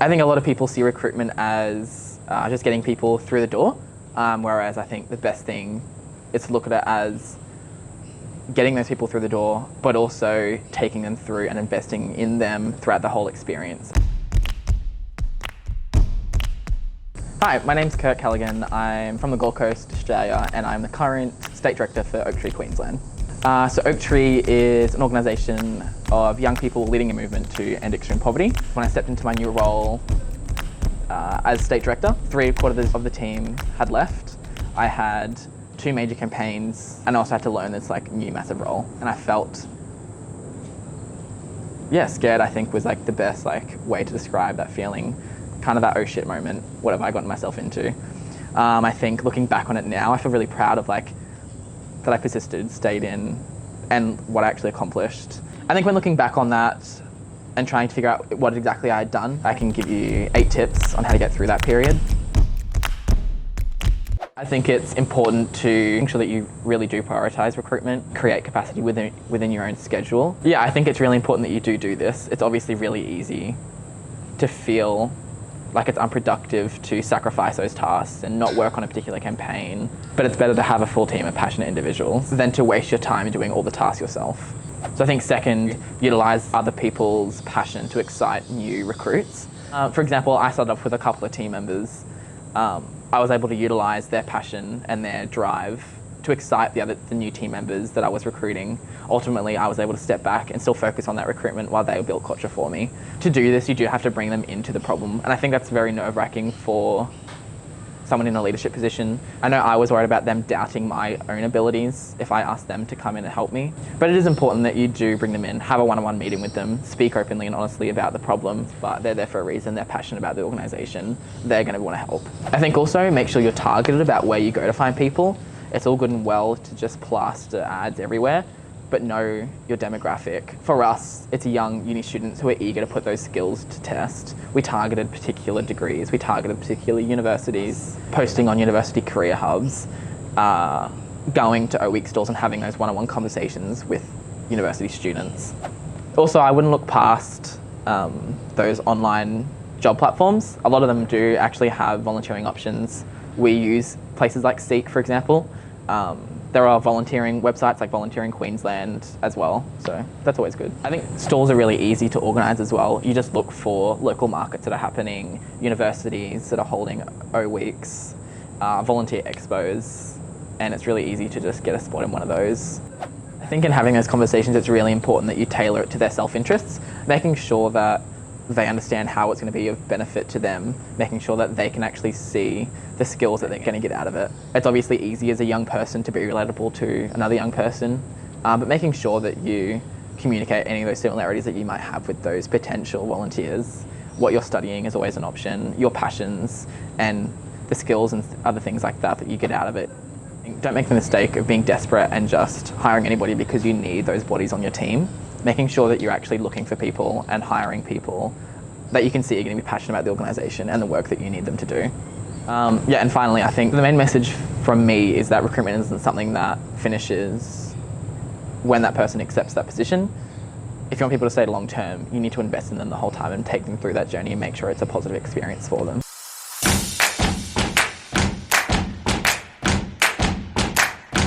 I think a lot of people see recruitment as just getting people through the door, whereas I think the best thing is to look at it as getting those people through the door, but also taking them through and investing in them throughout the whole experience. Hi, my name's Callaghan. I'm from the Gold Coast, Australia, and I'm the current State Director for Oaktree, Queensland. So Oaktree is an organisation of young people leading a movement to end extreme poverty. When I stepped into my new role as State Director, 3/4 of the team had left. I had 2 major campaigns, and I also had to learn this new massive role. And I felt, scared, I think, was the best way to describe that feeling. Kind of that oh shit moment, what have I gotten myself into? I think looking back on it now, I feel really proud of that I persisted, stayed in, and what I actually accomplished. I think when looking back on that and trying to figure out what exactly I had done, I can give you 8 tips on how to get through that period. I think it's important to make sure that you really do prioritise recruitment, create capacity within your own schedule. Yeah, I think it's really important that you do this. It's obviously really easy to feel like it's unproductive to sacrifice those tasks and not work on a particular campaign. But it's better to have a full team of passionate individuals than to waste your time doing all the tasks yourself. So I think second, utilise other people's passion to excite new recruits. For example, I started off with a couple of team members. I was able to utilise their passion and their drive to excite the new team members that I was recruiting. Ultimately, I was able to step back and still focus on that recruitment while they built culture for me. To do this, you do have to bring them into the problem. And I think that's very nerve-wracking for someone in a leadership position. I know I was worried about them doubting my own abilities if I asked them to come in and help me. But it is important that you do bring them in, have a one-on-one meeting with them, speak openly and honestly about the problem, but they're there for a reason, they're passionate about the organisation, they're going to want to help. I think also make sure you're targeted about where you go to find people. It's all good and well to just plaster ads everywhere, but know your demographic. For us, it's young uni students who are eager to put those skills to test. We targeted particular degrees, we targeted particular universities, posting on university career hubs, going to O-Week stalls and having those one-on-one conversations with university students. Also, I wouldn't look past those online job platforms. A lot of them do actually have volunteering options. We use places like Seek, for example. There are volunteering websites like Volunteering Queensland as well, so that's always good. I think stalls are really easy to organise as well. You just look for local markets that are happening, universities that are holding O-Weeks, volunteer expos, and it's really easy to just get a spot in one of those. I think in having those conversations, it's really important that you tailor it to their self-interests, making sure that they understand how it's going to be of benefit to them, making sure that they can actually see the skills that they're going to get out of it. It's obviously easy as a young person to be relatable to another young person, but making sure that you communicate any of those similarities that you might have with those potential volunteers. What you're studying is always an option, your passions, and the skills and other things like that you get out of it. Don't make the mistake of being desperate and just hiring anybody because you need those bodies on your team. Making sure that you're actually looking for people and hiring people that you can see are going to be passionate about the organisation and the work that you need them to do. And finally, I think the main message from me is that recruitment isn't something that finishes when that person accepts that position. If you want people to stay long term, you need to invest in them the whole time and take them through that journey and make sure it's a positive experience for them.